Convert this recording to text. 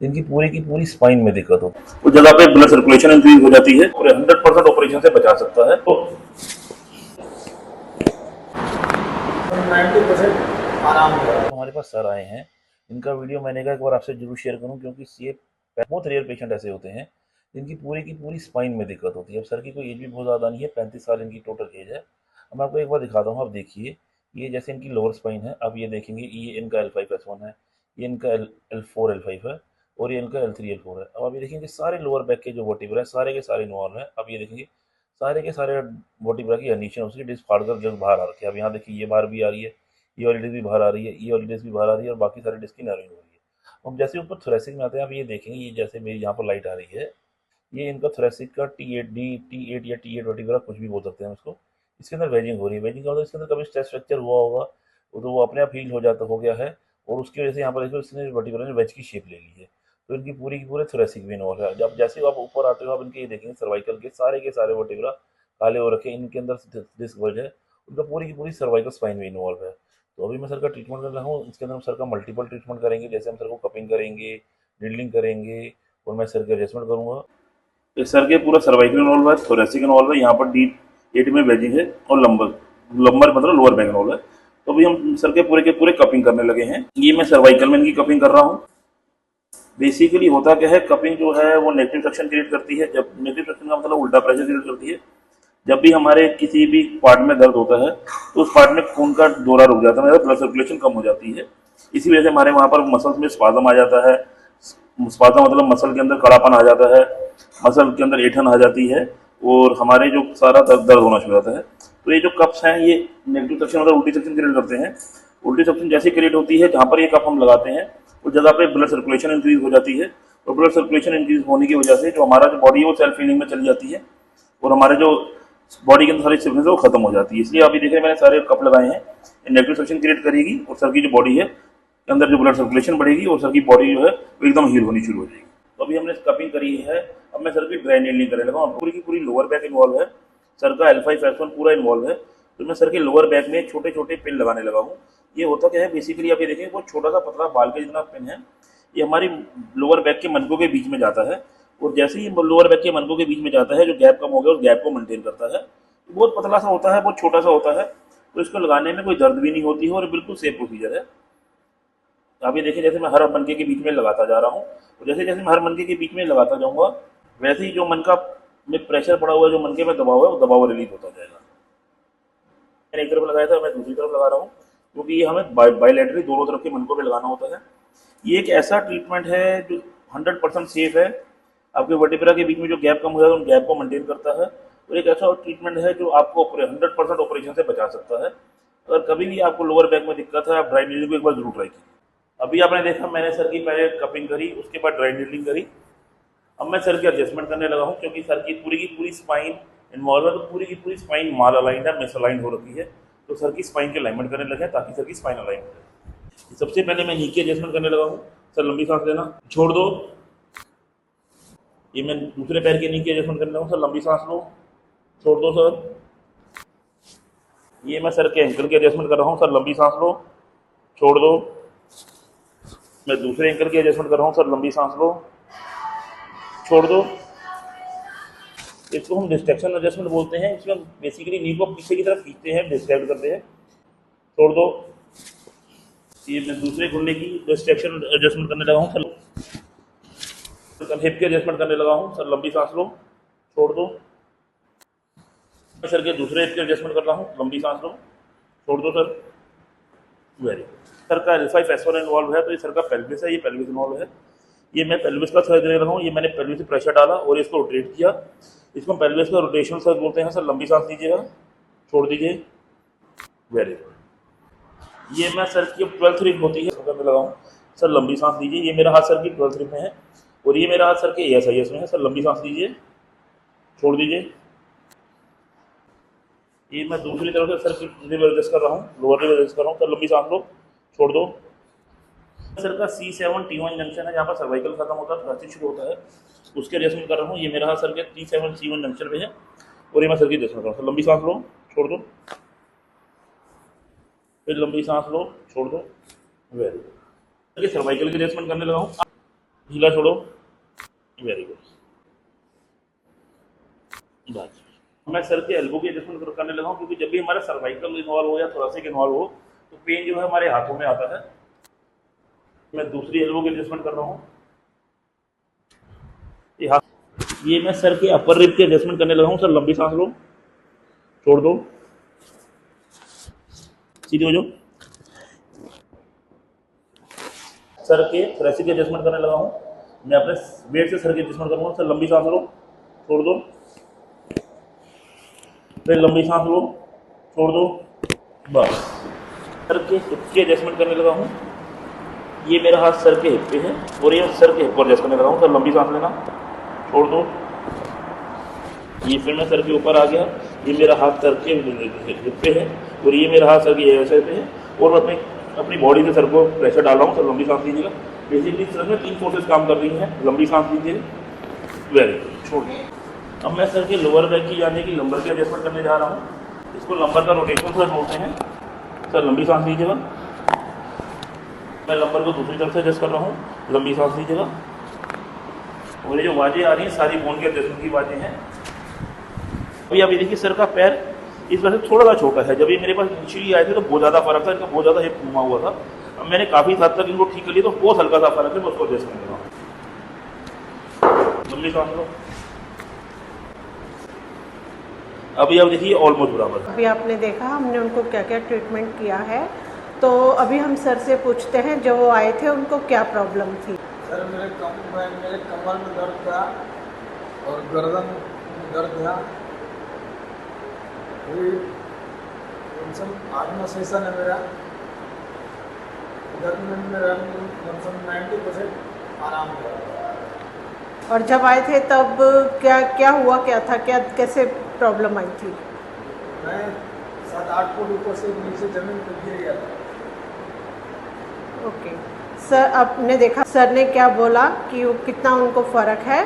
इनकी की पूरी स्पाइन में दिक्कत हो, उस जगह पे ब्लड सर्कुलेशन इंक्रीज हो जाती है और 100% ऑपरेशन से बचा सकता है। तो 90% आराम होगा। हमारे पास सर आए हैं, इनका वीडियो मैंने कहा एक बार आपसे जरूर शेयर करूं, क्योंकि ये बहुत रेयर पेशेंट ऐसे होते हैं जिनकी की पूरी स्पाइन में दिक्कत होती है। अब सर की कोई एज भी बहुत ज़्यादा नहीं है, 35 साल इनकी टोटल एज है। अब मैं आपको एक बार दिखाता हूँ, आप देखिए। ये जैसे इनकी लोअर स्पाइन है, अब ये देखेंगे, ये इनका L5S1 है, ये इनका L4 L5 है, और ये इनका L3 L4 है। अब आप ये देखेंगे सारे लोअर बैक के जो वर्टिब्रा है सारे के सारे इन्वॉल्व हैं। अब ये देखेंगे सारे के सारे वर्टिब्रा की हर्निएशन उसकी डिस्क फाड़कर जब बाहर आ रखी है। अब यहाँ देखिए ये बाहर भी आ रही है, ये वाली डिस्क भी बाहर आ रही है, ये वाली डिस्क भी बाहर आ रही है, और बाकी सारी डिस्क की नर्विंग हो रही है। हम जैसे ऊपर थोरेसिक में आते हैं, आप ये देखेंगे, ये जैसे मेरी यहाँ पर लाइट आ रही है, ये इनका थोरेसिक का T8 या T8 वर्टिब्रा कुछ भी बोल सकते हैं उसको। इसके अंदर वेजिंग हो रही है। वेजिंग का मतलब इसके अंदर कभी स्ट्रेस फ्रैक्चर हुआ होगा, तो वो अपने आप हील हो गया है, और उसकी वजह से यहाँ पर देखो इसने वर्टिब्रा ने वेज की शेप ले ली है। तो इनकी पूरी की पूरे थोरेसिक वेन हो रहा है। जब जैसे आप ऊपर आते हो, आप इनके ये देखेंगे सर्वाइकल के सारे वर्टिब्रा काले हो रखे हैं, इनके अंदर डिस्क वर्ज है, उनका पूरी की पूरी सर्वाइकल स्पाइन में इन्वॉल्व है। तो अभी मैं सर का ट्रीटमेंट कर रहा हूँ, इसके अंदर हम सर का मल्टीपल ट्रीटमेंट करेंगे। जैसे हम सर को कपिंग करेंगे, ड्रिलिंग करेंगे, और मैं सर के एडजस्टमेंट करूँगा। इस सर के पूरा सर्वाइकल इन्वॉल्व है, थोरेसिक इन्वॉल्व है, यहाँ पर D8 में वेजिंग है, और लंबर लंबर मतलब लोअर बैक इन्वॉल्व है। तो अभी हम सर के पूरे कपिंग करने लगे हैं। ये मैं सर्वाइकल में इनकी कपिंग कर रहा हूँ। बेसिकली होता क्या है, कपिंग जो है वो नेगेटिव सक्शन क्रिएट करती है। जब नेगेटिव सक्शन का मतलब उल्टा प्रेशर क्रिएट करती है। जब भी हमारे किसी भी पार्ट में दर्द होता है तो उस पार्ट में खून का दौरा रुक जाता है, मतलब ब्लड सर्कुलेशन कम हो जाती है। इसी वजह से हमारे वहाँ पर मसल्स में स्पाज्म आ जाता है। स्पाज्म मतलब मसल के अंदर कड़ापन आ जाता है, मसल के अंदर ऐंठन आ जाती है, और हमारे जो सारा दर्द होना शुरू हो जाता है। तो ये जो कप्स हैं ये नेगेटिव सक्शन मतलब उल्टी सक्शन क्रिएट करते हैं। उल्टी सक्शन जैसे क्रिएट होती है, जहाँ पर ये कप हम लगाते हैं उस जगह पे ब्लड सर्कुलेशन इंक्रीज हो जाती है, और ब्लड सर्कुलेशन इंक्रीज होने की वजह से जो हमारा जो बॉडी है वो सेल्फ हीलिंग में चली जाती है, और हमारे जो बॉडी के अंदर सारी स्टिफनेस है वो खत्म हो जाती है। इसलिए अभी देख रहे हैं मैंने सारे कप लगाए हैं। नेगेटिव सक्शन क्रिएट करेगी, और सर की जो बॉडी है के अंदर जो ब्लड सर्कुलेशन बढ़ेगी, और सर की बॉडी जो है वो एकदम हील होनी शुरू हो जाएगी। तो अभी हमने कपिंग करी है। अब मैं सर की ड्राई नीडलिंग करने लगा हूँ। पूरी की पूरी लोअर बैक इन्वॉल्व है, सर का L5S1 पूरा इन्वॉल्व है। तो मैं सर के लोअर बैक में छोटे छोटे पिन लगाने लगा हूँ। ये होता क्या है, बेसिकली आप ये देखें, वो छोटा सा पतला बाल के जितना पिन है, ये हमारी लोअर बैक के मनकों के बीच में जाता है, और जैसे ही लोअर बैक के मनकों के बीच में जाता है, जो गैप कम हो गया उस गैप को मेंटेन करता है। बहुत पतला सा होता है, बहुत छोटा सा होता है, तो इसको लगाने में कोई दर्द भी नहीं होती है, और बिल्कुल सेफ प्रोसीजर है। आप ये देखिए, जैसे मैं हर मनके के बीच में लगाता जा रहा हूँ, तो जैसे जैसे मैं हर मनके के बीच में लगाता जाऊँगा, वैसे ही जो मनका में प्रेशर पड़ा हुआ है, जो मनके में दबाव है, वो दबाव रिलीज होता जाएगा। मैंने एक तरफ लगाया था, मैं दूसरी तरफ लगा रहा हूँ, क्योंकि ये हमें बायलैटरली दोनों तरफ के मनकों पे लगाना होता है। ये एक ऐसा ट्रीटमेंट है जो 100% सेफ है। आपके वर्टिब्रा के बीच में जो गैप कम हो जाता है उन गैप को मेंटेन करता है, और एक ऐसा ट्रीटमेंट है जो आपको 100% ऑपरेशन से बचा सकता है। अगर कभी भी आपको लोअर बैक में दिक्कत है, आप ड्राई नीडलिंग को एक बार जरूर ट्राई कीजिए। अभी आपने देखा मैंने सर की पहले कपिंग करी, उसके बाद ड्राई नीडलिंग करी। अब मैं सर की एडजस्टमेंट करने लगा हूँ, क्योंकि सर की पूरी स्पाइन इन्वॉल्व है, तो पूरी की पूरी स्पाइन माल अलाइंड है, मिस अलाइंड हो रखी है। तो सर की स्पाइन के अलाइनमेंट करने लगे ताकि सर की स्पाइन अलाइन हो जाए। सबसे पहले मैं नी की एडजस्टमेंट करने लगा हूँ। सर लंबी सांस लेना, छोड़ दो। ये मैं दूसरे पैर के नी की एडजस्टमेंट करने लगा हूँ। सर लंबी सांस लो, छोड़ दो सर। ये मैं सर के एंकल की एडजस्टमेंट कर रहा हूँ। सर लंबी सांस लो, छोड़ दो। मैं दूसरे एंकल की एडजस्टमेंट कर रहा हूँ। सर लंबी सांस लो, छोड़ दो। इसको हम डिस्ट्रैक्शन एडजस्टमेंट बोलते हैं। इसमें बेसिकली नी को पीछे की तरफ खींचते हैं, डिस्ट्रैक्ट करते हैं। छोड़ दो। ये मैं दूसरे घुटने की डिस्ट्रैक्शन एडजस्टमेंट करने लगा हूँ। सर हिप की एडजस्टमेंट करने लगा हूँ। सर लंबी सांस लो, छोड़ दो। मैं सर के दूसरे हिप की एडजस्टमेंट कर रहा हूँ। लंबी सांस लो, छोड़ दो सर। Very good. सर का L5S1 इन्वॉल्व है, तो ये सर का पेल्विस है, ये पेल्विस इन्वॉल्व है। ये मैं पेल्विस का सर्च दे रहा हूँ। ये मैंने पेल्विस से प्रेशर डाला और इसको रोटेट किया। इसको पेल्विस का रोटेशन सर्च बोलते हैं। सर लंबी सांस लीजिएगा, छोड़ दीजिए। Very good. ये मैं सर की 12th रिप होती है करने लगा हूँ। सर लंबी सांस लीजिए। ये मेरा हाथ सर की 12th रिप में है, और ये मेरा हाथ सर के ASIS में है। सर लंबी सांस लीजिए, छोड़ दीजिए। ये मैं दूसरी तरफ से सर की रिप एडजस्ट कर रहा हूँ, लोअर रिप एडजस्ट कर रहा हूँ। सर लंबी सांस लो, छोड़ दो। सर का C7T1 जंक्शन है, जहाँ पर सर्वाइकल खत्म होता है, थोरेसिक शुरू होता है, उसके एडजस्टमेंट कर रहा हूँ। ये मेरा हाथ सर के T7C1 जंक्शन पे है, और ये मैं सर की एडजस्टमेंट कर रहा हूँ। सर लंबी सांस लो, छोड़ दो। फिर लंबी सांस लो, छोड़ दो। Very good. सर्वाइकल की एडजस्टमेंट करने लगा हूँ। ढीला छोड़ो, वेरी गुड, बस। मैं सर के एल्बो की एडजस्टमेंट करने लगा हूँ, क्योंकि जब भी हमारा सर्वाइकल इन्वॉल्व हो या थोरेसिक इन्वॉल्व हो तो पेन जो है हमारे हाथों में आता है। मैं दूसरी एल्बो की एडजस्टमेंट कर रहा हूँ, ये मैं सर के अपर रिब की एडजस्टमेंट करने लगा हूँ। सर लंबी सांस लो, छोड़ दो, सीधे हो जाओ। सर के थोरेसिक की एडजस्टमेंट करने लगा हूँ, मैं अपने वेट से सर की एडजस्टमेंट करूँगा। सर लंबी सांस लो, छोड़ दो, फिर लंबी सांस लो, छोड़ दो, बस। सर के हिप की एडजस्टमेंट करने लगा हूँ, ये मेरा हाथ सर के हिप पे है और ये सर के हिप को एडजस्ट करने लगा हूँ। सर लंबी सांस लेना, छोड़ दो, ये फिर मैं सर के ऊपर आ गया, ये मेरा हाथ सर के हिप पे है और ये मेरा हाथ सर के ऐसे पे है और मैं अपनी बॉडी से सर को प्रेशर डाल रहा हूँ। सर लंबी सांस लीजिएगा। बेसिकली सर में 3 फोर्सेस काम कर रही हैं। लंबी सांस लीजिए, वेरी गुड, छोड़ दो। अब मैं सर के लोअर बैक की यानी कि लंबर की एडजस्टमेंट करने जा रहा हूँ। इसको लंबर का रोटेशन सर बोलते हैं। सर लंबी सांस लीजिएगा, मैं लंबर को दूसरी तरफ से एडजस्ट कर रहा हूँ। लंबी सांस लीजिएगा और ये जो वाजें आ रही हैं सारी बोन के एडजस्टमेंट की वाजें हैं। अभी आप ये देखिए सर का पैर इस वजह से थोड़ा सा छोटा है। जब ये मेरे पास इनिशियली आए थे तो बहुत ज़्यादा फर्क था, इनका बहुत ज़्यादा हिप घुमा हुआ था। अब मैंने काफ़ी हद तक इनको ठीक कर लिया तो बहुत हल्का सा फर्क है, मैं उसको एडजस्ट कर रहा हूँ। लंबी सांस लो। अभी आप देखिए ऑलमोस्ट बराबर। अभी आपने देखा हमने उनको क्या क्या ट्रीटमेंट किया है, तो अभी हम सर से पूछते हैं जब वो आए थे उनको क्या प्रॉब्लम थी। सर मेरे कमर में दर्द था और गर्दन में दर्द था। अभी कम 8वां सेशन है मेरा। दर्द में मेरा कम 90% आराम हुआ। और जब आए थे तब क्या क्या हुआ, क्या था, क्या कैसे प्रॉब्लम आई थी? मैं 7-8 फुट ऊपर से नीचे जमीन पर गिर गया था। ओके सर, आपने देखा सर ने क्या बोला कि वो कितना उनको फ़र्क है।